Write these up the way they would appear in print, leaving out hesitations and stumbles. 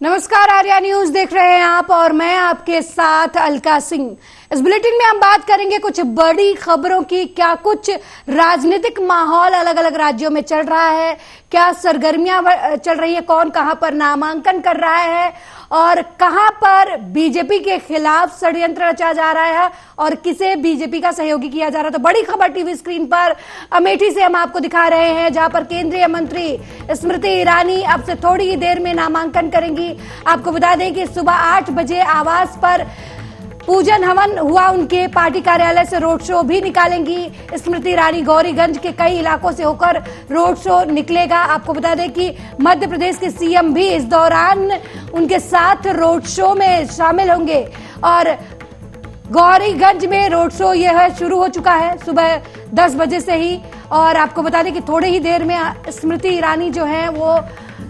नमस्कार, आर्या न्यूज देख रहे हैं आप और मैं आपके साथ अलका सिंह। इस बुलेटिन में हम बात करेंगे कुछ बड़ी खबरों की। क्या कुछ राजनीतिक माहौल अलग अलग राज्यों में चल रहा है, क्या सरगर्मियां चल रही है, कौन कहां पर नामांकन कर रहा है और कहां पर बीजेपी के खिलाफ षड्यंत्र रचा जा रहा है और किसे बीजेपी का सहयोगी किया जा रहा है। तो बड़ी खबर टीवी स्क्रीन पर अमेठी से हम आपको दिखा रहे हैं, जहां पर केंद्रीय मंत्री स्मृति ईरानी अब से थोड़ी ही देर में नामांकन करेंगी। आपको बता दें कि सुबह 8 बजे आवास पर पूजन हवन हुआ, उनके पार्टी कार्यालय से रोड शो भी निकालेंगी स्मृति ईरानी। गौरीगंज के कई इलाकों से होकर रोड शो निकलेगा। आपको बता दें कि मध्य प्रदेश के सीएम भी इस दौरान उनके साथ रोड शो में शामिल होंगे और गौरीगंज में रोड शो यह शुरू हो चुका है सुबह 10 बजे से ही। और आपको बता दें कि थोड़ी ही देर में स्मृति ईरानी जो है वो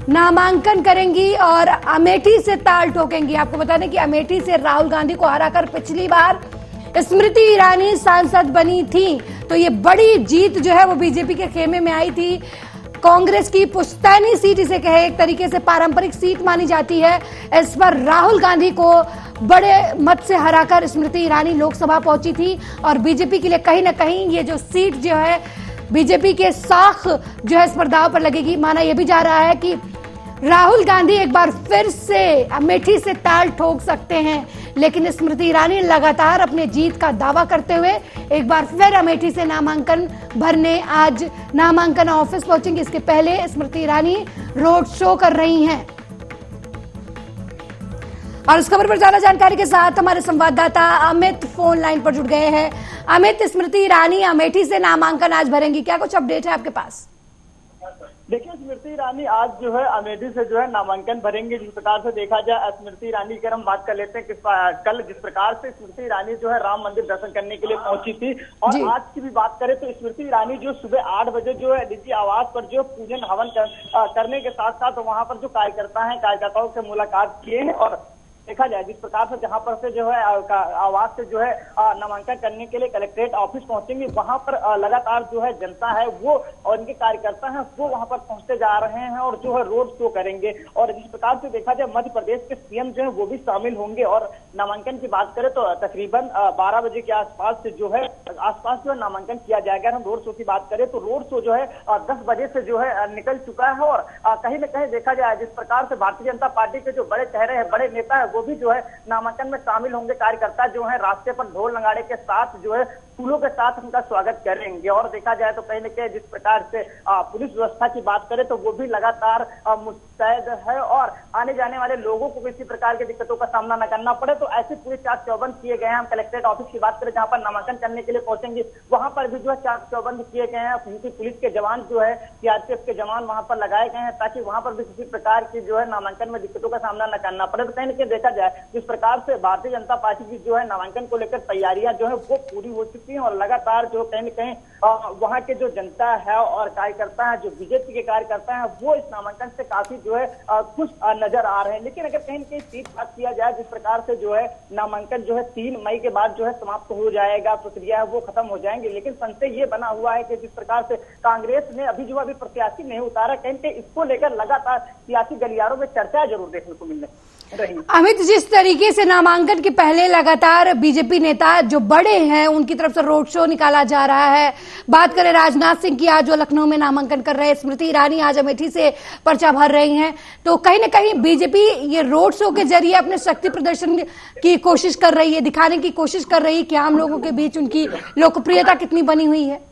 नामांकन करेंगी और अमेठी से ताल ठोकेंगी। आपको बता दें कि अमेठी से राहुल गांधी को हराकर पिछली बार स्मृति ईरानी सांसद बनी थी, तो ये बड़ी जीत जो है वो बीजेपी के खेमे में आई थी। कांग्रेस की पुश्तैनी सीट इसे कहे, एक तरीके से पारंपरिक सीट मानी जाती है। इस पर राहुल गांधी को बड़े मत से हराकर स्मृति ईरानी लोकसभा पहुंची थी और बीजेपी के लिए कहीं ना कहीं ये जो सीट जो है बीजेपी के साख जो है इस पर दांव पर लगेगी। माना यह भी जा रहा है कि राहुल गांधी एक बार फिर से अमेठी से ताल ठोक सकते हैं, लेकिन स्मृति ईरानी लगातार अपने जीत का दावा करते हुए एक बार फिर अमेठी से नामांकन भरने आज नामांकन ऑफिस पहुंचेंगे। इसके पहले स्मृति ईरानी रोड शो कर रही हैं। और इस खबर पर ज्यादा जानकारी के साथ हमारे संवाददाता अमित फोन लाइन पर जुड़ गए हैं। अमित, स्मृति ईरानी अमेठी से नामांकन आज भरेंगी, क्या कुछ अपडेट है आपके पास? देखिए, स्मृति ईरानी आज जो है अमेठी से जो है नामांकन भरेंगे। जिस प्रकार से देखा जाए स्मृति ईरानी की हम बात कर लेते हैं, कल जिस प्रकार से स्मृति ईरानी जो है राम मंदिर दर्शन करने के लिए पहुंची थी और आज की भी बात करें तो स्मृति ईरानी जो सुबह 8 बजे जो है निजी आवास पर जो पूजन हवन करने के साथ साथ वहां पर जो कार्यकर्ताओं से मुलाकात किए हैं। और देखा जाए जिस प्रकार से जहां पर से जो है आवाज से जो है नामांकन करने के लिए कलेक्ट्रेट ऑफिस पहुंचेंगे, वहां पर लगातार जो है जनता है वो और इनके कार्यकर्ता हैं वो वहां पर पहुंचते जा रहे हैं और जो है रोड शो करेंगे। और जिस प्रकार से देखा जाए मध्य प्रदेश के सीएम जो है वो भी शामिल होंगे। और नामांकन की बात करें तो तकरीबन 12 बजे के आसपास से जो है जो है नामांकन किया जाएगा। हम रोड शो की बात करें तो रोड शो जो है 10 बजे से जो है निकल चुका है। और कहीं न कहीं देखा जाए जिस प्रकार से भारतीय जनता पार्टी के जो बड़े चेहरे हैं, बड़े नेता है, वो भी जो है नामांकन में शामिल होंगे। कार्यकर्ता जो है रास्ते पर ढोल नगाड़े के साथ जो है फूलों के साथ उनका स्वागत करेंगे। और देखा जाए तो कहीं न कहीं जिस प्रकार से पुलिस व्यवस्था की बात करें तो वो भी लगातार मुस्तैद है और आने जाने वाले लोगों को किसी प्रकार की दिक्कतों का सामना न करना पड़े, तो ऐसे पूरे चाक चौबंद किए गए हैं। हम कलेक्ट्रेट ऑफिस की बात करें जहां पर नामांकन करने के लिए पहुंचेंगे, वहां पर भी जो है चाक चौबंद किए गए हैं। पुलिस के जवान जो है सीआरपीएफ के जवान वहां पर लगाए गए हैं ताकि वहां पर भी किसी प्रकार की जो है नामांकन में दिक्कतों का सामना न करना पड़े। तो कहीं न कहीं देखा जाए जिस प्रकार से भारतीय जनता पार्टी की जो है नामांकन को लेकर तैयारियां जो है वो पूरी हो चुकी हैं। और लगातार जो कहीं न कहीं वहां के जो जनता है और कार्यकर्ता है, जो बीजेपी के कार्यकर्ता है, वो इस नामांकन से काफी जो है खुश नजर आ रहे हैं। लेकिन अगर कहीं न कहीं सीट बात किया जाए, जिस प्रकार से जो है नामांकन जो है 3 मई के बाद जो है समाप्त हो जाएगा, प्रक्रिया है वो खत्म हो जाएंगे। लेकिन संशय ये बना हुआ है कि जिस प्रकार से कांग्रेस ने अभी जो अभी प्रत्याशी नहीं उतारा, कहीं न कहीं इसको लेकर लगातार सियासी गलियारों में चर्चा जरूर देखने को मिल रही। अमित, जिस तरीके से नामांकन के पहले लगातार बीजेपी नेता जो बड़े हैं उनकी तरफ से रोड शो निकाला जा रहा है, बात करें राजनाथ सिंह की, आज जो लखनऊ में नामांकन कर रहे हैं, स्मृति ईरानी आज अमेठी से पर्चा भर रही हैं, तो कहीं ना कहीं बीजेपी ये रोड शो के जरिए अपने शक्ति प्रदर्शन की कोशिश कर रही है, दिखाने की कोशिश कर रही है कि आम लोगों के बीच उनकी लोकप्रियता कितनी बनी हुई है।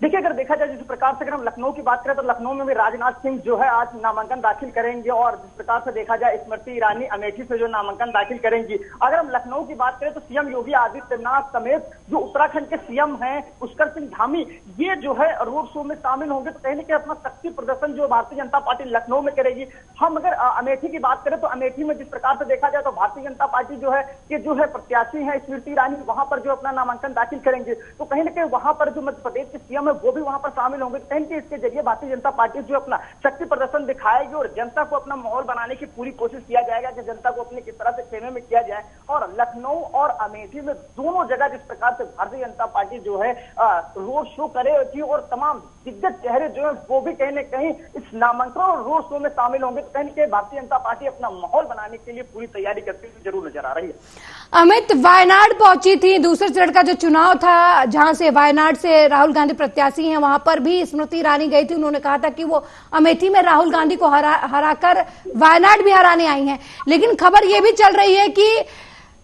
देखिए, अगर देखा जाए जिस प्रकार से अगर हम लखनऊ की बात करें तो लखनऊ में भी राजनाथ सिंह जो है आज नामांकन दाखिल करेंगे। और जिस प्रकार से देखा जाए स्मृति ईरानी अमेठी से जो नामांकन दाखिल करेंगी। अगर हम लखनऊ की बात करें तो सीएम योगी आदित्यनाथ समेत जो उत्तराखंड के सीएम हैं पुष्कर सिंह धामी, ये जो है रोड शो में शामिल होंगे। तो कहीं न कहीं अपना शक्ति प्रदर्शन जो भारतीय जनता पार्टी लखनऊ में करेगी। हम अगर अमेठी की बात करें तो अमेठी में जिस प्रकार से देखा जाए तो भारतीय जनता पार्टी जो है कि जो है प्रत्याशी है स्मृति ईरानी, वहां पर जो अपना नामांकन दाखिल करेंगे। तो कहीं न कहीं वहां पर जो मध्य प्रदेश के सीएम है वो भी वहां पर शामिल होंगे। कहीं कि इसके जरिए भारतीय जनता पार्टी जो अपना शक्ति प्रदर्शन दिखाएगी और जनता को अपना माहौल बनाने की पूरी कोशिश किया जाएगा कि जनता को अपने किस तरह से खेमे में किया जाए। और लखनऊ और अमेठी में दोनों जगह जिस प्रकार से भारतीय जनता पार्टी जो है रोड शो करेगी और तमाम दिग्गज चेहरे जो है वो भी कहीं न कहीं इस नामांकन और रोड शो में शामिल होंगे, तो कहीं न कहीं भारतीय जनता पार्टी अपना माहौल बनाने के लिए पूरी तैयारी करती हुई जरूर नजर आ रही है। अमित, वायनाड पहुंची थी, दूसरे चरण का जो चुनाव था जहां से वायनाड से राहुल गांधी प्रत्याशी हैं, वहां पर भी स्मृति ईरानी गई थी। उन्होंने कहा था कि वो अमेठी में राहुल गांधी को हराकर वायनाड भी हराने आई हैं। लेकिन खबर ये भी चल रही है कि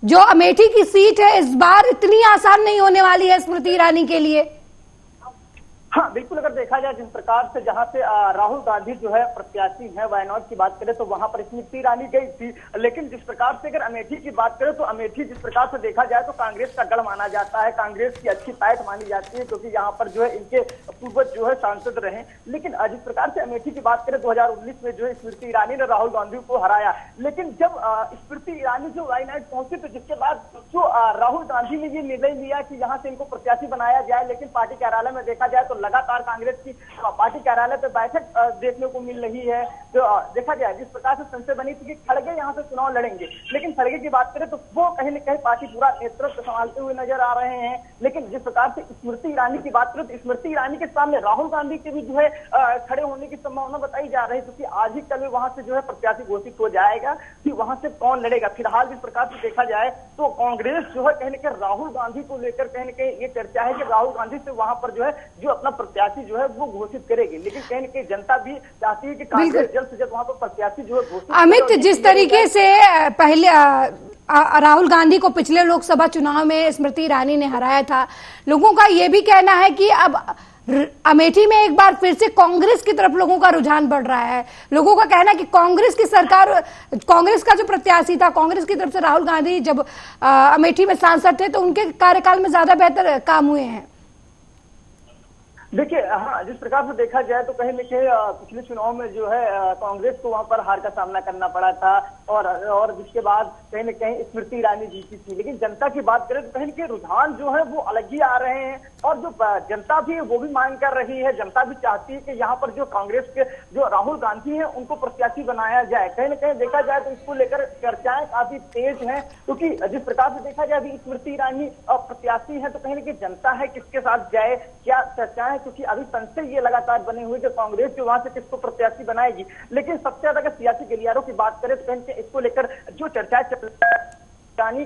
जो अमेठी की सीट है इस बार इतनी आसान नहीं होने वाली है स्मृति ईरानी के लिए। हाँ बिल्कुल, अगर देखा जाए जिस प्रकार से जहां से राहुल गांधी जो है प्रत्याशी है वायनाड की बात करें तो वहां पर स्मृति ईरानी गई थी, लेकिन जिस प्रकार से अगर अमेठी की बात करें तो अमेठी जिस प्रकार से देखा जाए तो कांग्रेस का गढ़ माना जाता है, कांग्रेस की अच्छी पैठ मानी जाती है, क्योंकि यहाँ पर जो है इनके पूर्वज जो है सांसद रहे। लेकिन जिस प्रकार से अमेठी की बात करें 2019 में जो है स्मृति ईरानी ने राहुल गांधी को हराया, लेकिन जब स्मृति ईरानी जो वायनाड पहुंची तो जिसके बाद जो राहुल गांधी ने ये निर्णय लिया कि यहाँ से इनको प्रत्याशी बनाया जाए, लेकिन पार्टी कार्यालय में देखा जाए तो लगातार कांग्रेस की पार्टी कार्यालय पर बैठक देखने को मिल रही है। जो देखा जाए जिस प्रकार से संशय बनी थी कि खड़गे यहाँ से चुनाव लड़ेंगे, लेकिन खड़गे की बात करें तो वो कहीं न कहीं पार्टी पूरा नेतृत्व संभालते हुए नजर आ रहे हैं। लेकिन जिस प्रकार से स्मृति ईरानी की बात करें तो स्मृति ईरानी के सामने राहुल गांधी के भी जो है खड़े होने की संभावना बताई जा रही है, क्योंकि आज ही कल वहां से जो है प्रत्याशी घोषित हो जाएगा कि वहां से कौन लड़ेगा। फिलहाल जिस प्रकार से देखा जाए तो कांग्रेस जो है कहीं न कहीं राहुल गांधी को लेकर कहीं न कहीं ये चर्चा है कि राहुल गांधी से वहां पर जो है जो अपना प्रत्याशी जो है वो घोषित करेगी, लेकिन कहीं न कहीं जनता भी चाहती है कि कांग्रेस जल्द से जल्द वहां पर प्रत्याशी जो है घोषित। अमित, जिस तरीके से पहले राहुल गांधी को पिछले लोकसभा चुनाव में स्मृति ईरानी ने हराया था, लोगों का यह भी कहना है कि अब अमेठी में एक बार फिर से कांग्रेस की तरफ लोगों का रुझान बढ़ रहा है। लोगों का कहना है कि कांग्रेस की सरकार, कांग्रेस का जो प्रत्याशी था, कांग्रेस की तरफ से राहुल गांधी जब अमेठी में सांसद थे तो उनके कार्यकाल में ज्यादा बेहतर काम हुए हैं। देखिए हाँ, जिस प्रकार से देखा जाए तो कहीं न कहीं पिछले चुनाव में जो है कांग्रेस को वहां पर हार का सामना करना पड़ा था और जिसके बाद कहीं न कहीं स्मृति ईरानी जीती थी। लेकिन जनता की बात करें तो कहीं न कहीं रुझान जो है वो अलग ही आ रहे हैं, और जो जनता भी है वो भी मांग कर रही है। जनता भी चाहती है कि यहाँ पर जो कांग्रेस के जो राहुल गांधी है उनको प्रत्याशी बनाया जाए। कहीं न कहीं देखा जाए तो इसको लेकर चर्चाएं काफी तेज हैं, क्योंकि जिस प्रकार से देखा जाए अभी स्मृति ईरानी प्रत्याशी है तो कहीं न कहीं जनता है किसके साथ जाए, क्या चर्चाएं, क्योंकि अभी संशय ये लगातार बने हुए कि कांग्रेस जो वहां से किसको प्रत्याशी बनाएगी। लेकिन सबसे ज्यादा अगर सियासी गलियारों की बात करें तो कहीं इसको लेकर जो चर्चाएं चल रही है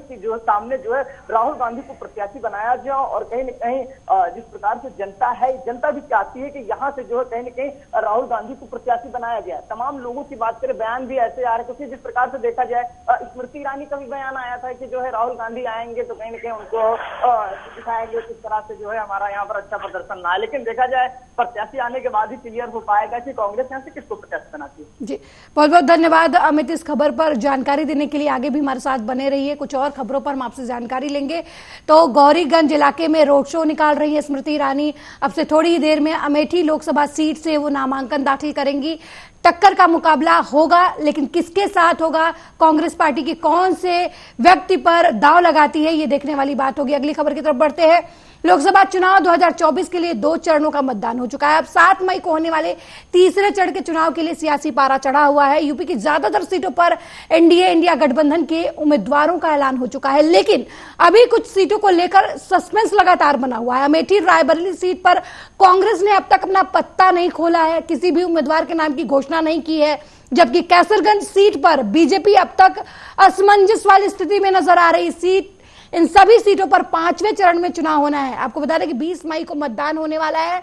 की जो सामने जो है राहुल गांधी को प्रत्याशी बनाया जाए, और कहीं न कहीं जिस प्रकार से जनता है, जनता भी चाहती है कि यहाँ से जो है कहीं न कहीं राहुल गांधी को प्रत्याशी बनाया जाए। तमाम लोगों की बात करें बयान भी ऐसे आ रहे, क्योंकि जिस प्रकार से देखा जाए स्मृति ईरानी का भी बयान आया था कि जो है राहुल गांधी आएंगे तो कहीं न कहीं उनको दिखाएंगे किस तरह से जो है हमारा यहाँ पर अच्छा प्रदर्शन ना। लेकिन देखा जाए प्रत्याशी आने के बाद ही क्लियर हो पाएगा कि कांग्रेस यहाँ से किसको प्रत्याशी बनाती है। जी बहुत बहुत धन्यवाद अमित, इस खबर पर जानकारी देने के लिए। आगे भी हमारे साथ बने रहिए, कुछ और खबरों पर हम आपसे जानकारी लेंगे। तो गौरीगंज इलाके में रोड शो निकाल रही है स्मृति ईरानी। अब से थोड़ी ही देर में अमेठी लोकसभा सीट से वो नामांकन दाखिल करेंगी। टक्कर का मुकाबला होगा, लेकिन किसके साथ होगा, कांग्रेस पार्टी की कौन से व्यक्ति पर दांव लगाती है, ये देखने वाली बात होगी। अगली खबर की तरफ बढ़ते हैं। लोकसभा चुनाव 2024 के लिए 2 चरणों का मतदान हो चुका है। अब 7 मई को होने वाले तीसरे चरण के चुनाव के लिए सियासी पारा चढ़ा हुआ है। यूपी की ज्यादातर सीटों पर एनडीए इंडिया गठबंधन के उम्मीदवारों का ऐलान हो चुका है, लेकिन अभी कुछ सीटों को लेकर सस्पेंस लगातार बना हुआ है। अमेठी रायबरेली सीट पर कांग्रेस ने अब तक अपना पत्ता नहीं खोला है, किसी भी उम्मीदवार के नाम की घोषणा नहीं की है, जबकि कैसरगंज सीट पर बीजेपी अब तक असमंजस वाली स्थिति में नजर आ रही। सीट इन सभी सीटों पर 5वें चरण में चुनाव होना है। आपको बता दें कि 20 मई को मतदान होने वाला है।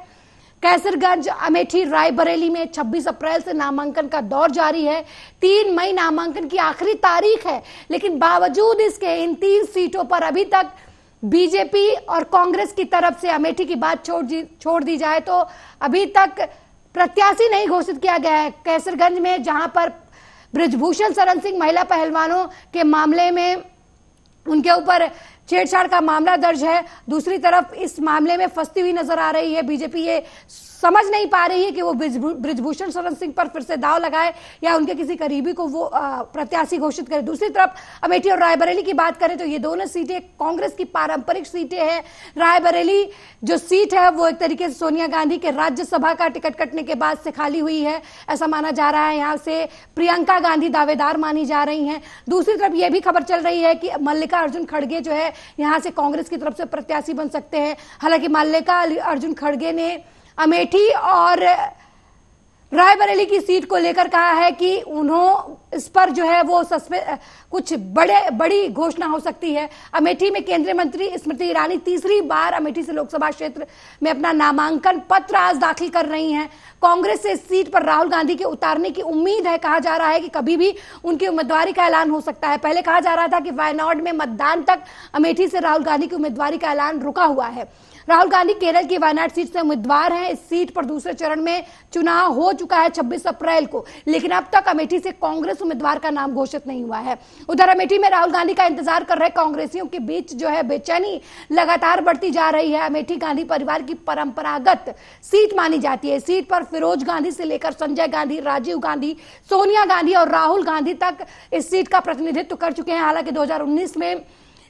कैसरगंज, अमेठी, रायबरेली में 26 अप्रैल से नामांकन का दौर जारी है। 3 मई नामांकन की आखिरी तारीख है, लेकिन बावजूद इसके इन 3 सीटों पर अभी तक बीजेपी और कांग्रेस की तरफ से अमेठी की बात छोड़ दी जाए तो अभी तक प्रत्याशी नहीं घोषित किया गया है। कैसरगंज में जहां पर बृजभूषण शरण सिंह महिला पहलवानों के मामले में उनके ऊपर छेड़छाड़ का मामला दर्ज है, दूसरी तरफ इस मामले में फंसती हुई नजर आ रही है बीजेपी। ये समझ नहीं पा रही है कि वो बृजभूषण शरण सिंह पर फिर से दाव लगाए या उनके किसी करीबी को वो प्रत्याशी घोषित करे। दूसरी तरफ अमेठी और रायबरेली की बात करें तो ये दोनों सीटें कांग्रेस की पारंपरिक सीटें हैं। रायबरेली जो सीट है वो एक तरीके से सोनिया गांधी के राज्यसभा का टिकट कटने के बाद से खाली हुई है, ऐसा माना जा रहा है। यहाँ से प्रियंका गांधी दावेदार मानी जा रही हैं। दूसरी तरफ यह भी खबर चल रही है कि मल्लिकार्जुन खड़गे जो है यहाँ से कांग्रेस की तरफ से प्रत्याशी बन सकते हैं। हालांकि मल्लिकार्जुन खड़गे ने अमेठी और रायबरेली की सीट को लेकर कहा है कि उन्होंने इस पर जो है वो कुछ बड़ी घोषणा हो सकती है। अमेठी में केंद्रीय मंत्री स्मृति ईरानी तीसरी बार अमेठी से लोकसभा क्षेत्र में अपना नामांकन पत्र आज दाखिल कर रही हैं। कांग्रेस से इस सीट पर राहुल गांधी के उतारने की उम्मीद है। कहा जा रहा है कि कभी भी उनकी उम्मीदवारी का ऐलान हो सकता है। पहले कहा जा रहा था कि वायनाड में मतदान तक अमेठी से राहुल गांधी की उम्मीदवारी का ऐलान रुका हुआ है। राहुल गांधी केरल की वायनाड सीट से उम्मीदवार हैं। इस सीट पर दूसरे चरण में चुनाव हो चुका है 26 अप्रैल को, लेकिन अब तक अमेठी से कांग्रेस उम्मीदवार का नाम घोषित नहीं हुआ है। उधर अमेठी में राहुल गांधी का इंतजार कर रहे कांग्रेसियों के बीच जो है बेचैनी लगातार बढ़ती जा रही है। अमेठी गांधी परिवार की परंपरागत सीट मानी जाती है। सीट पर फिरोज गांधी से लेकर संजय गांधी, राजीव गांधी, सोनिया गांधी और राहुल गांधी तक इस सीट का प्रतिनिधित्व कर चुके हैं। हालांकि 2019 में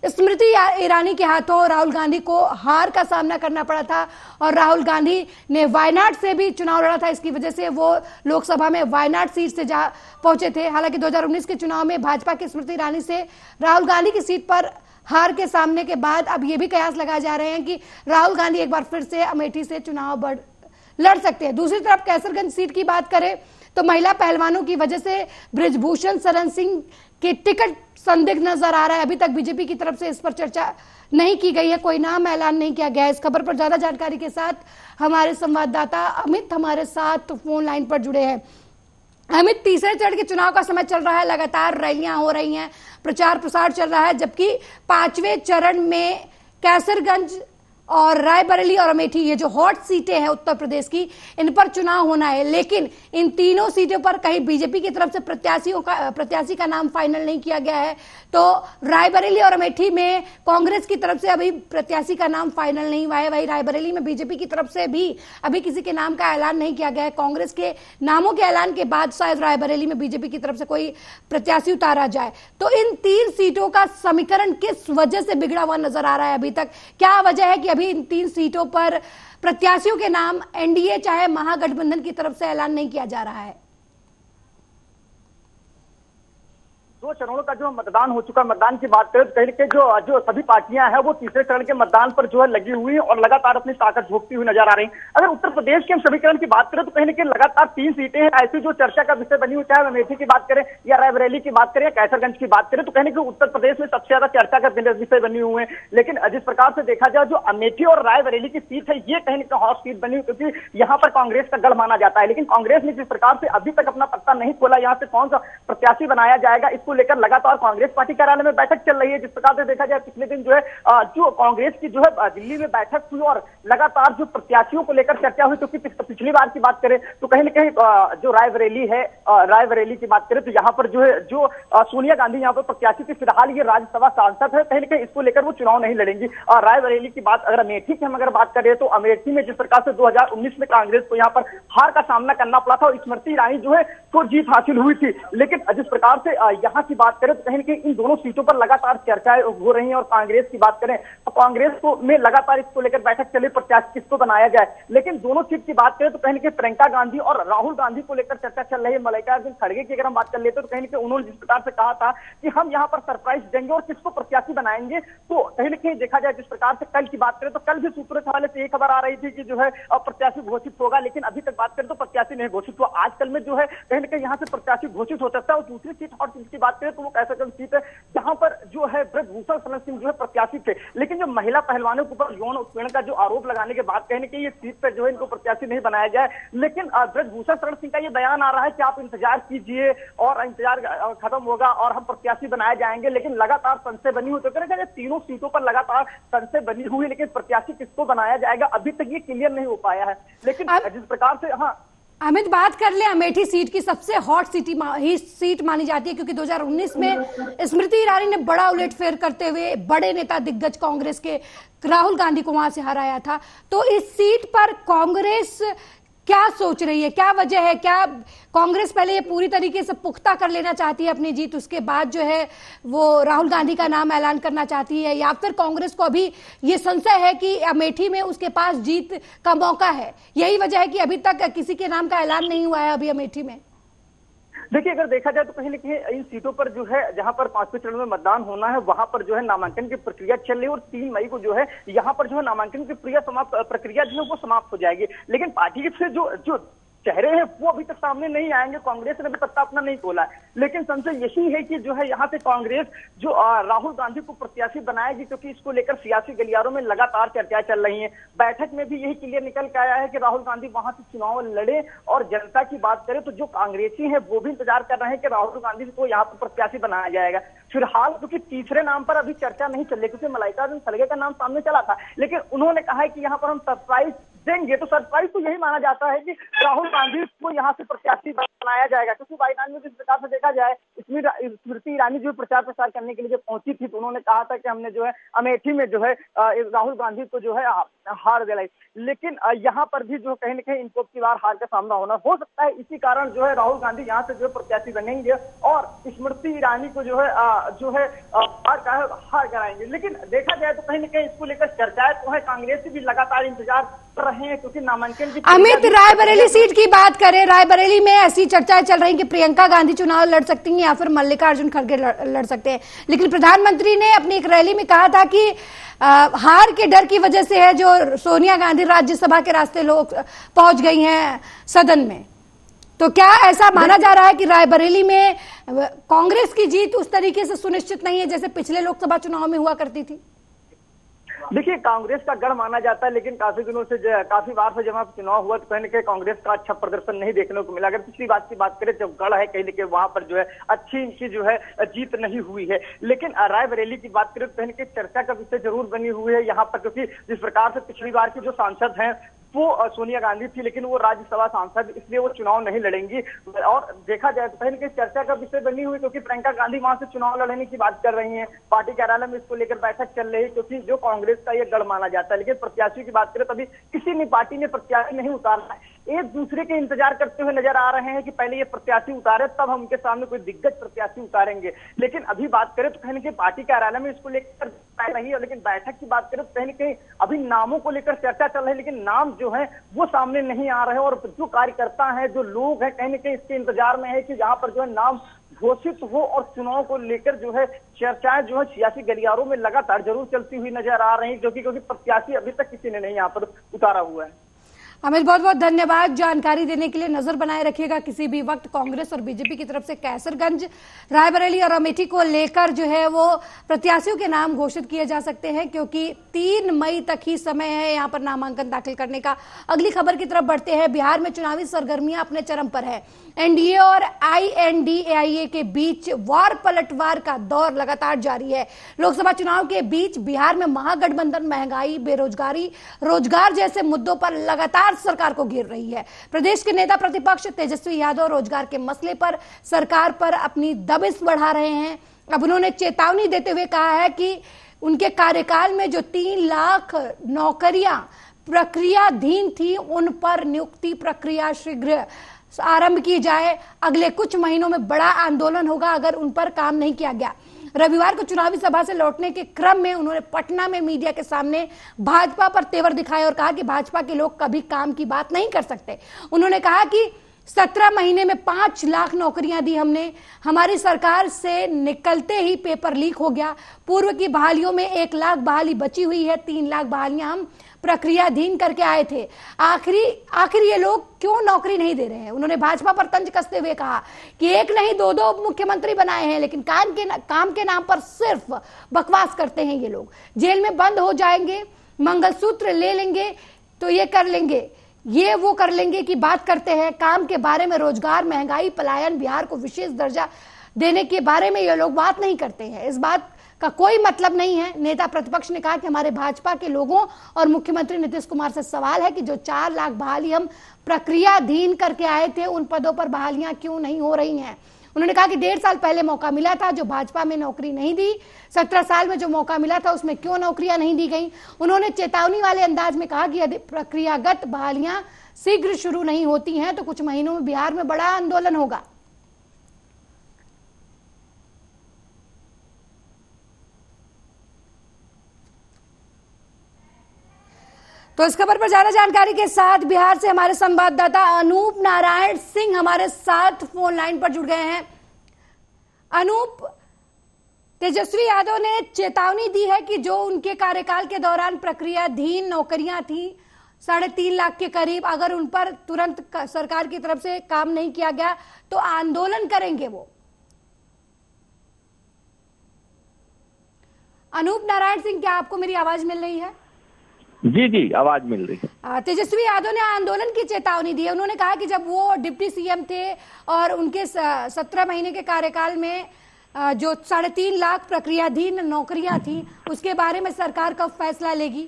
स्मृति ईरानी के हाथों राहुल गांधी को हार का सामना करना पड़ा था और राहुल गांधी ने वायनाड से भी चुनाव लड़ा था। इसकी वजह से वो लोकसभा में वायनाड सीट से जा पहुंचे थे। हालांकि 2019 के चुनाव में भाजपा की स्मृति ईरानी से राहुल गांधी की सीट पर हार के सामने के बाद अब ये भी कयास लगाए जा रहे हैं कि राहुल गांधी एक बार फिर से अमेठी से चुनाव लड़ सकते हैं। दूसरी तरफ कैसरगंज सीट की बात करें तो महिला पहलवानों की वजह से ब्रिजभूषण शरण सिंह के टिकट संदिग्ध नजर आ रहा है। अभी तक बीजेपी की तरफ से इस पर चर्चा नहीं की गई है, कोई नाम ऐलान नहीं किया गया है। इस खबर पर ज्यादा जानकारी के साथ हमारे संवाददाता अमित हमारे साथ फोन लाइन पर जुड़े हैं। अमित, तीसरे चरण के चुनाव का समय चल रहा है, लगातार रैलियां हो रही हैं, प्रचार प्रसार चल रहा है, जबकि पांचवें चरण में कैसरगंज और रायबरेली और अमेठी ये जो हॉट सीटें हैं उत्तर प्रदेश की, इन पर चुनाव होना है। लेकिन इन तीनों सीटों पर कहीं बीजेपी की तरफ से प्रत्याशी का नाम फाइनल नहीं किया गया है, तो रायबरेली और अमेठी में कांग्रेस की तरफ से अभी प्रत्याशी का नाम फाइनल नहीं हुआ है। वही रायबरेली में बीजेपी की तरफ से भी अभी किसी के नाम का ऐलान नहीं किया गया है। कांग्रेस के नामों के ऐलान के बाद शायद रायबरेली में बीजेपी की तरफ से कोई प्रत्याशी उतारा जाए। तो इन 3 सीटों का समीकरण किस वजह से बिगड़ा हुआ नजर आ रहा है अभी तक? क्या वजह है कि अभी इन 3 सीटों पर प्रत्याशियों के नाम एनडीए चाहे महागठबंधन की तरफ से ऐलान नहीं किया जा रहा है? 2 चरणों का जो मतदान हो चुका, मतदान की बात करें तो कहीं के जो सभी पार्टियां हैं वो तीसरे चरण के मतदान पर जो है लगी हुई और लगातार अपनी ताकत झोंकती हुई नजर आ रही। अगर उत्तर प्रदेश के समीकरण की बात करें तो कहीं के लगातार 3 सीटें हैं ऐसी जो चर्चा का विषय बनी हुई, चाहे अमेठी की बात करें या रायबरेली की बात करें या कैसरगंज की बात करें, तो कहीं के उत्तर प्रदेश में सबसे ज्यादा चर्चा का विषय बनी हुए हैं। लेकिन जिस प्रकार से देखा जाए, जो अमेठी और रायबरेली की सीट है ये कहीं ना हॉट सीट बनी हुई, क्योंकि यहाँ पर कांग्रेस का गढ़ माना जाता है। लेकिन कांग्रेस ने जिस प्रकार से अभी तक अपना पत्ता नहीं खोला, यहाँ से कौन सा प्रत्याशी बनाया जाएगा, इसको लेकर लगातार कांग्रेस पार्टी कार्यालय में बैठक चल रही है। जिस प्रकार से देखा जाए, पिछले दिन जो है जो कांग्रेस की जो है दिल्ली में बैठक हुई और लगातार जो प्रत्याशियों को लेकर चर्चा हुई, क्योंकि पिछली बार की बात करें तो कहीं ना कहीं जो रायबरेली है, रायबरेली की बात करें तो यहाँ पर जो है जो सोनिया गांधी यहाँ पर प्रत्याशी थी, फिलहाल ये राज्यसभा सांसद है, कहीं ना कहीं इसको लेकर वो चुनाव नहीं लड़ेंगी। और रायबरेली की बात अगर अमेठी की हम अगर बात करें तो अमेठी में जिस प्रकार से 2019 में कांग्रेस को यहाँ पर हार का सामना करना पड़ा था और स्मृति ईरानी जो है तो जीत हासिल हुई थी। लेकिन जिस प्रकार से यहाँ की बात करें तो कहीं ना कहीं इन दोनों सीटों पर लगातार चर्चाएं हो रही हैं। और कांग्रेस की बात करें तो कांग्रेस को में लगातार इसको लेकर बैठक चली, प्रत्याशी किसको बनाया जाए। लेकिन दोनों सीट की बात करें तो कहीं ना कहीं प्रियंका गांधी और राहुल गांधी को लेकर चर्चा चल रही है। मल्लिकार्जुन खड़गे की अगर हम बात कर लेते तो कहीं ना कहीं उन्होंने जिस प्रकार से कहा था कि हम यहाँ पर सरप्राइज देंगे और किसको प्रत्याशी बनाएंगे, तो कहीं ना कहीं देखा जाए जिस प्रकार से कल की बात करें तो कल भी सूत्रों के हवाले से ये खबर आ रही थी कि जो है प्रत्याशी घोषित होगा, लेकिन अभी तक बात करें तो प्रत्याशी नहीं घोषित हुआ। आजकल में जो है कहीं ना कहीं यहाँ से प्रत्याशी घोषित हो सकता है। और दूसरी सीट हॉट सीट की बात करें तो वो कैसरगंज सीट है, जहां पर जो है ब्रिजभूषण शरण सिंह जो है प्रत्याशी थे। लेकिन जो महिला पहलवानों के ऊपर यौन उत्पीड़न का जो आरोप लगाने के बाद कहने की ये सीट पर जो है इनको प्रत्याशी नहीं बनाया जाए। लेकिन ब्रिजभूषण शरण सिंह का ये बयान आ रहा है कि आप इंतजार कीजिए और इंतजार खत्म होगा और हम प्रत्याशी बनाए जाएंगे। लेकिन लगातार संशय बनी हुई, तो करेंगे तीनों सीटों पर लगातार संशय बनी हुई, लेकिन प्रत्याशी किसको बनाया जाएगा अभी तक ये क्लियर नहीं हो पाया है। लेकिन जिस प्रकार से अमित, बात कर ले अमेठी सीट की, सबसे हॉट सीट मानी जाती है क्योंकि 2019 में स्मृति ईरानी ने बड़ा उलटफेर करते हुए बड़े नेता दिग्गज कांग्रेस के राहुल गांधी को वहां से हराया था। तो इस सीट पर कांग्रेस क्या सोच रही है, क्या वजह है? क्या कांग्रेस पहले ये पूरी तरीके से पुख्ता कर लेना चाहती है अपनी जीत, उसके बाद जो है वो राहुल गांधी का नाम ऐलान करना चाहती है, या फिर कांग्रेस को अभी ये संशय है कि अमेठी में उसके पास जीत का मौका है? यही वजह है कि अभी तक किसी के नाम का ऐलान नहीं हुआ है अभी अमेठी में। देखिए, अगर देखा जाए तो कहीं ना कहीं इन सीटों पर जो है, जहां पर पांचवें चरण में मतदान होना है, वहां पर जो है नामांकन की प्रक्रिया चल रही है और 3 मई को जो है यहाँ पर जो है नामांकन की प्रक्रिया जो है वो समाप्त हो जाएगी। लेकिन पार्टी से जो जो चेहरे हैं वो अभी तक सामने नहीं आएंगे। कांग्रेस ने भी पत्ता अपना नहीं खोला है, लेकिन संशय यही है कि जो है यहाँ से कांग्रेस जो राहुल गांधी को प्रत्याशी बनाएगी, क्योंकि इसको लेकर सियासी गलियारों में लगातार चर्चाएं चल रही हैं। बैठक में भी यही क्लियर निकल के आया है कि राहुल गांधी वहां से चुनाव लड़े। और जनता की बात करें तो जो कांग्रेसी हैं वो भी इंतजार कर रहे हैं कि राहुल गांधी को यहाँ पर प्रत्याशी बनाया जाएगा। फिलहाल क्योंकि तीसरे नाम पर अभी चर्चा नहीं चल रही, क्योंकि मलाइका खड़गे का नाम सामने चला था, लेकिन उन्होंने कहा है कि यहाँ पर हम सरप्राइज देंगे। तो सरप्राइज तो यही माना जाता है कि राहुल गांधी को यहाँ से प्रत्याशी बनाया जाएगा, क्योंकि वायनाड में जिस प्रकार से देखा जाए, स्मृति ईरानी जो प्रचार प्रसार करने के लिए जब पहुंची थी तो उन्होंने कहा था कि हमने जो है अमेठी में जो है राहुल गांधी को जो है हार दिलाई। लेकिन यहाँ पर भी जो कहीं ना कहीं इनको की बार हार का सामना होना हो सकता है। इसी कारण जो है राहुल गांधी यहाँ से जो है प्रत्याशी बनेंगे और स्मृति ईरानी को जो है हार कराएंगे। लेकिन देखा जाए तो कहीं ना कहीं इसको लेकर चर्चाएं तो है, कांग्रेस भी लगातार इंतजार कर रहे हैं, क्योंकि नामांकन की अमित, रायबरेली सीट की बात करें, रायबरेली में ऐसी चर्चाएं चल रही कि प्रियंका गांधी चुनाव लड़ सकती हैं या फिर मल्लिकार्जुन खड़गे लड़ सकते हैं। लेकिन प्रधानमंत्री ने अपनी एक रैली में कहा था कि हार के डर की वजह से है जो सोनिया गांधी राज्यसभा के रास्ते लोग पहुंच गई हैं सदन में। तो क्या ऐसा माना जा रहा है कि रायबरेली में कांग्रेस की जीत उस तरीके से सुनिश्चित नहीं है जैसे पिछले लोकसभा चुनाव में हुआ करती थी? देखिए, कांग्रेस का गढ़ माना जाता है, लेकिन काफी दिनों से काफी बार से जब वहां चुनाव हुआ तो कहीं ना कहीं कांग्रेस का अच्छा प्रदर्शन नहीं देखने को मिला। अगर पिछली बात की बात करें, जब गढ़ है कहीं ना कहीं वहां पर जो है अच्छी इनकी जो है जीत नहीं हुई है। लेकिन रायबरेली की बात करें तो कहीं ना कहीं चर्चा का विषय जरूर बनी हुई है यहाँ पर, क्योंकि जिस प्रकार से पिछली बार की जो सांसद हैं वो सोनिया गांधी थी, लेकिन वो राज्यसभा सांसद, इसलिए वो चुनाव नहीं लड़ेंगी। और देखा जाए तो कहीं ना कहीं चर्चा का विषय बनी हुई, क्योंकि प्रियंका गांधी वहां से चुनाव लड़ने की बात कर रही हैं। पार्टी कार्यालय में इसको लेकर बैठक चल रही है, क्योंकि जो कांग्रेस का ये गढ़ माना जाता है। लेकिन प्रत्याशी की बात करें तो अभी किसी ने पार्टी ने प्रत्याशी नहीं उतारना है। एक दूसरे के इंतजार करते हुए नजर आ रहे हैं कि पहले ये प्रत्याशी उतारे, तब हम उनके सामने कोई दिग्गज प्रत्याशी उतारेंगे। लेकिन अभी बात करें तो कहीं ना कहीं पार्टी कार्यालय में इसको लेकर नहीं है। लेकिन बैठक की बात करें तो कहीं ना कहीं अभी नामों को लेकर चर्चा चल रही है, लेकिन नाम जो है वो सामने नहीं आ रहे हैं। और जो कार्यकर्ता है, जो लोग हैं, कहीं ना कहीं इसके इंतजार में है कि यहाँ पर जो है नाम घोषित हो। और चुनाव को लेकर जो है चर्चाएं जो है सियासी गलियारों में लगातार जरूर चलती हुई नजर आ रही है, क्योंकि प्रत्याशी अभी तक किसी ने नहीं यहाँ पर उतारा हुआ है। अमित, बहुत बहुत धन्यवाद जानकारी देने के लिए। नजर बनाए रखिएगा, किसी भी वक्त कांग्रेस और बीजेपी की तरफ से कैसरगंज, रायबरेली और अमेठी को लेकर जो है वो प्रत्याशियों के नाम घोषित किए जा सकते हैं, क्योंकि 3 मई तक ही समय है यहाँ पर नामांकन दाखिल करने का। अगली खबर की तरफ बढ़ते हैं। बिहार में चुनावी सरगर्मियां अपने चरम पर है। एनडीए और INDAIA के बीच वार पलटवार का दौर लगातार जारी है। लोकसभा चुनाव के बीच बिहार में महागठबंधन महंगाई, बेरोजगारी, रोजगार जैसे मुद्दों पर लगातार सरकार को घेर रही है। प्रदेश के नेता प्रतिपक्ष तेजस्वी यादव रोजगार के मसले पर सरकार पर अपनी दबिश बढ़ा रहे हैं। अब उन्होंने चेतावनी देते हुए कहा है कि उनके कार्यकाल में जो 3 लाख नौकरियां प्रक्रियाधीन थी, उन पर नियुक्ति प्रक्रिया शीघ्र आरंभ की जाए। अगले कुछ महीनों में बड़ा आंदोलन होगा अगर उन पर काम नहीं किया गया। रविवार को चुनावी सभा से लौटने के क्रम में उन्होंने पटना में मीडिया के सामने भाजपा पर तेवर दिखाए और कहा कि भाजपा के लोग कभी काम की बात नहीं कर सकते। उन्होंने कहा कि 17 महीने में 5 लाख नौकरियां दी हमने, हमारी सरकार से निकलते ही पेपर लीक हो गया। पूर्व की बहालियों में 1 लाख बहाली बची हुई है, 3 लाख बहालियां हम प्रक्रियाधीन करके आए थे। आखिर ये लोग क्यों नौकरी नहीं दे रहे हैं? उन्होंने भाजपा पर तंज कसते हुए कहा कि एक नहीं 2 मुख्यमंत्री बनाए हैं, लेकिन काम के नाम पर सिर्फ बकवास करते हैं ये लोग। जेल में बंद हो जाएंगे, मंगलसूत्र ले लेंगे तो ये कर लेंगे, ये वो कर लेंगे की बात करते हैं। काम के बारे में, रोजगार, महंगाई, पलायन, बिहार को विशेष दर्जा देने के बारे में ये लोग बात नहीं करते हैं। इस बात का कोई मतलब नहीं है। नेता प्रतिपक्ष ने कहा कि हमारे भाजपा के लोगों और मुख्यमंत्री नीतीश कुमार से सवाल है कि जो 4 लाख बहाली हम प्रक्रियाधीन करके आए थे, उन पदों पर बहालियां क्यों नहीं हो रही हैं। उन्होंने कहा कि 1.5 साल पहले मौका मिला था, जो भाजपा में नौकरी नहीं दी। 17 साल में जो मौका मिला था उसमें क्यों नौकरियां नहीं दी गई। उन्होंने चेतावनी वाले अंदाज में कहा कि यदि प्रक्रियागत बहालियां शीघ्र शुरू नहीं होती हैं तो कुछ महीनों में बिहार में बड़ा आंदोलन होगा। तो तो इस खबर पर ज्यादा जानकारी के साथ बिहार से हमारे संवाददाता अनूप नारायण सिंह हमारे साथ फोन लाइन पर जुड़ गए हैं। अनूप, तेजस्वी यादव ने चेतावनी दी है कि जो उनके कार्यकाल के दौरान प्रक्रियाधीन नौकरियां थी 3.5 लाख के करीब, अगर उन पर तुरंत सरकार की तरफ से काम नहीं किया गया तो आंदोलन करेंगे वो। अनूप नारायण सिंह, क्या आपको मेरी आवाज मिल रही है? जी जी, आवाज मिल रही है। तेजस्वी यादव ने आंदोलन की चेतावनी दी है। उन्होंने कहा कि जब वो डिप्टी सीएम थे और उनके 17 महीने के कार्यकाल में जो 3.5 लाख प्रक्रियाधीन नौकरियां थी उसके बारे में सरकार कब फैसला लेगी।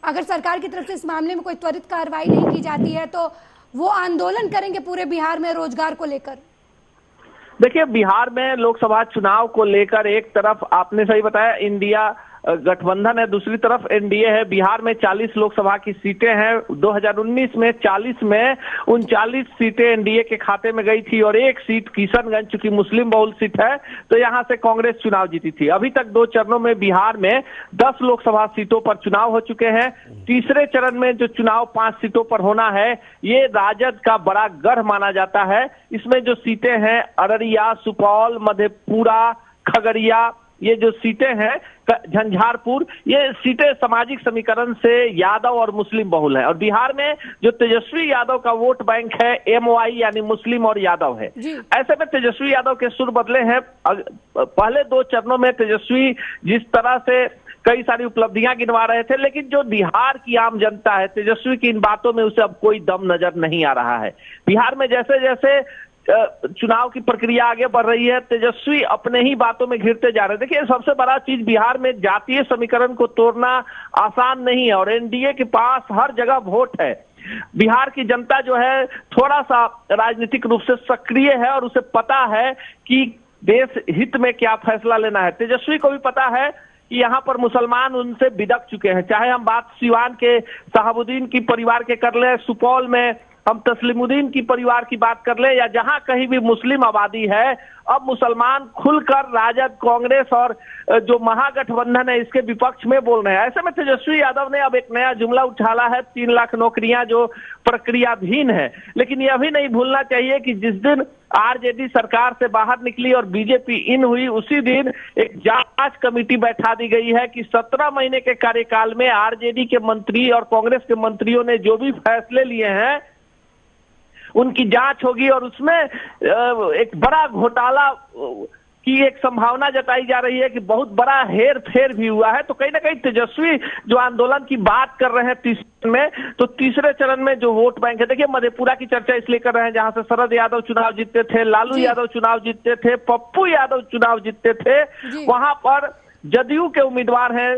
अगर सरकार की तरफ से इस मामले में कोई त्वरित कार्रवाई नहीं की जाती है तो वो आंदोलन करेंगे पूरे बिहार में रोजगार को लेकर। देखिए, बिहार में लोकसभा चुनाव को लेकर एक तरफ आपने सही बताया इंडिया गठबंधन है, दूसरी तरफ एनडीए है। बिहार में 40 लोकसभा की सीटें हैं। 2019 में 40 में 39 सीटें एनडीए के खाते में गई थी और एक सीट किशनगंज, चूंकि मुस्लिम बहुल सीट है तो यहां से कांग्रेस चुनाव जीती थी। अभी तक 2 चरणों में बिहार में 10 लोकसभा सीटों पर चुनाव हो चुके हैं। तीसरे चरण में जो चुनाव 5 सीटों पर होना है, ये राजद का बड़ा गढ़ माना जाता है। इसमें जो सीटें हैं अररिया, सुपौल, मधेपुरा, खगड़िया, ये जो सीटें हैं, झंझारपुर, ये सीटें सामाजिक समीकरण से यादव और मुस्लिम बहुल है। और बिहार में जो तेजस्वी यादव का वोट बैंक है एमओआई यानी मुस्लिम और यादव है। ऐसे में तेजस्वी यादव के सुर बदले हैं। पहले 2 चरणों में तेजस्वी जिस तरह से कई सारी उपलब्धियां गिनवा रहे थे, लेकिन जो बिहार की आम जनता है तेजस्वी की इन बातों में उसे अब कोई दम नजर नहीं आ रहा है। बिहार में जैसे जैसे चुनाव की प्रक्रिया आगे बढ़ रही है, तेजस्वी अपने ही बातों में घिरते जा रहे हैं। देखिए, सबसे बड़ा चीज बिहार में जातीय समीकरण को तोड़ना आसान नहीं है और एनडीए के पास हर जगह वोट है। बिहार की जनता जो है थोड़ा सा राजनीतिक रूप से सक्रिय है और उसे पता है कि देश हित में क्या फैसला लेना है। तेजस्वी को भी पता है कि यहाँ पर मुसलमान उनसे बिदक चुके हैं। चाहे हम बात सिवान के शहाबुद्दीन की परिवार के कर ले, सुपौल में हम तस्लीमुद्दीन की परिवार की बात कर ले, या जहां कहीं भी मुस्लिम आबादी है, अब मुसलमान खुलकर राजद, कांग्रेस और जो महागठबंधन है इसके विपक्ष में बोल रहे हैं। ऐसे में तेजस्वी यादव ने अब एक नया जुमला उछाला है, 3 लाख नौकरियां जो प्रक्रियाधीन है। लेकिन यह भी नहीं भूलना चाहिए कि जिस दिन आरजेडी सरकार से बाहर निकली और बीजेपी इन हुई, उसी दिन एक जांच कमेटी बैठा दी गई है कि 17 महीने के कार्यकाल में आरजेडी के मंत्री और कांग्रेस के मंत्रियों ने जो भी फैसले लिए हैं उनकी जांच होगी और उसमें एक बड़ा घोटाला की एक संभावना जताई जा रही है कि बहुत बड़ा हेर फेर भी हुआ है। तो कहीं ना कहीं तेजस्वी जो आंदोलन की बात कर रहे हैं तीसरे में, तो तीसरे चरण में जो वोट बैंक है, देखिए मधेपुरा की चर्चा इसलिए कर रहे हैं जहां से शरद यादव चुनाव जीतते थे, लालू यादव चुनाव जीतते थे, पप्पू यादव चुनाव जीतते थे। वहां पर जदयू के उम्मीदवार हैं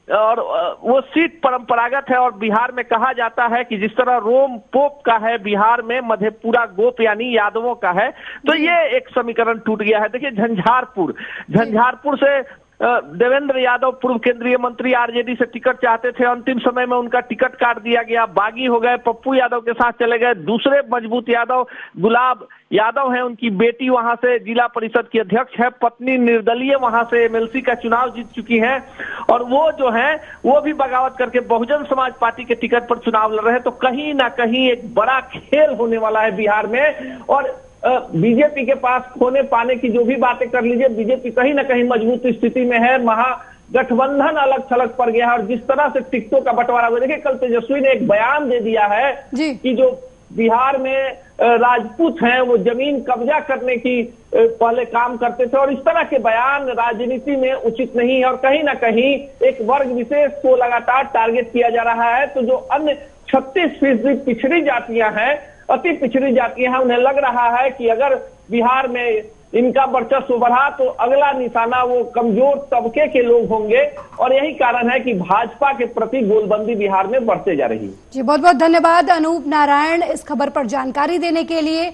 और वो सीट परंपरागत है और बिहार में कहा जाता है कि जिस तरह रोम पोप का है, बिहार में मधेपुरा गोप यानी यादवों का है। तो ये एक समीकरण टूट गया है। देखिए झंझारपुर से देवेंद्र यादव पूर्व केंद्रीय मंत्री आरजेडी से टिकट चाहते थे, अंतिम समय में उनका टिकट काट दिया गया, बागी हो गए, पप्पू यादव के साथ चले गए। दूसरे मजबूत यादव गुलाब यादव हैं, उनकी बेटी वहां से जिला परिषद की अध्यक्ष है, पत्नी निर्दलीय वहां से एमएलसी का चुनाव जीत चुकी हैं और वो जो है वो भी बगावत करके बहुजन समाज पार्टी के टिकट पर चुनाव लड़ रहे हैं। तो कहीं ना कहीं एक बड़ा खेल होने वाला है बिहार में और बीजेपी के पास खोने पाने की जो भी बातें कर लीजिए, बीजेपी कहीं ना कहीं मजबूत स्थिति में है। महागठबंधन अलग थलग पड़ गया है और जिस तरह से टिकटों का बंटवारा हुआ, देखिए कल तेजस्वी ने एक बयान दे दिया है कि जो बिहार में राजपूत हैं वो जमीन कब्जा करने की पहले काम करते थे और इस तरह के बयान राजनीति में उचित नहीं है और कहीं ना कहीं एक वर्ग विशेष को लगातार टारगेट किया जा रहा है। तो जो अन्य 36% पिछड़ी जातियां हैं, अति पिछड़ी जातियां हैं, उन्हें लग रहा है कि अगर बिहार में इनका वर्चस्व बढ़ा तो अगला निशाना वो कमजोर तबके के लोग होंगे और यही कारण है कि भाजपा के प्रति गोलबंदी बिहार में बढ़ते जा रही है। जी बहुत बहुत धन्यवाद अनूप नारायण इस खबर पर जानकारी देने के लिए।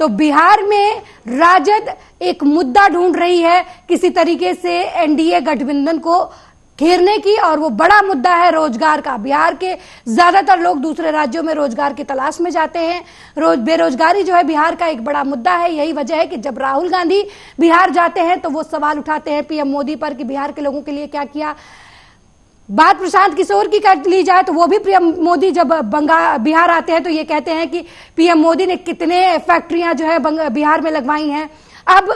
तो बिहार में राजद एक मुद्दा ढूंढ रही है किसी तरीके से एनडीए गठबंधन को घेरने की और वो बड़ा मुद्दा है रोजगार का। बिहार के ज्यादातर लोग दूसरे राज्यों में रोजगार की तलाश में जाते हैं। बेरोजगारी जो है बिहार का एक बड़ा मुद्दा है। यही वजह है कि जब राहुल गांधी बिहार जाते हैं तो वो सवाल उठाते हैं पीएम मोदी पर कि बिहार के लोगों के लिए क्या किया। बात प्रशांत किशोर की कर ली जाए तो वो भी पीएम मोदी जब बिहार आते हैं तो ये कहते हैं कि पीएम मोदी ने कितने फैक्ट्रियां जो है बिहार में लगवाई हैं। अब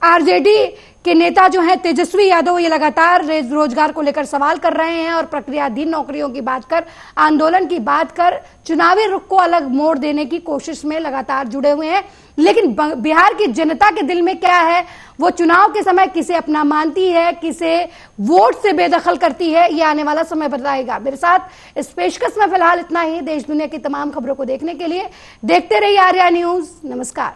आरजेडी के नेता जो हैं तेजस्वी यादव ये लगातार रोजगार को लेकर सवाल कर रहे हैं और प्रक्रियाधीन नौकरियों की बात कर, आंदोलन की बात कर, चुनावी रुख को अलग मोड़ देने की कोशिश में लगातार जुड़े हुए हैं। लेकिन बिहार की जनता के दिल में क्या है, वो चुनाव के समय किसे अपना मानती है, किसे वोट से बेदखल करती है, ये आने वाला समय बताएगा। मेरे साथ इस पेशकश में फिलहाल इतना ही। देश दुनिया की तमाम खबरों को देखने के लिए देखते रहिए आर्या न्यूज। नमस्कार।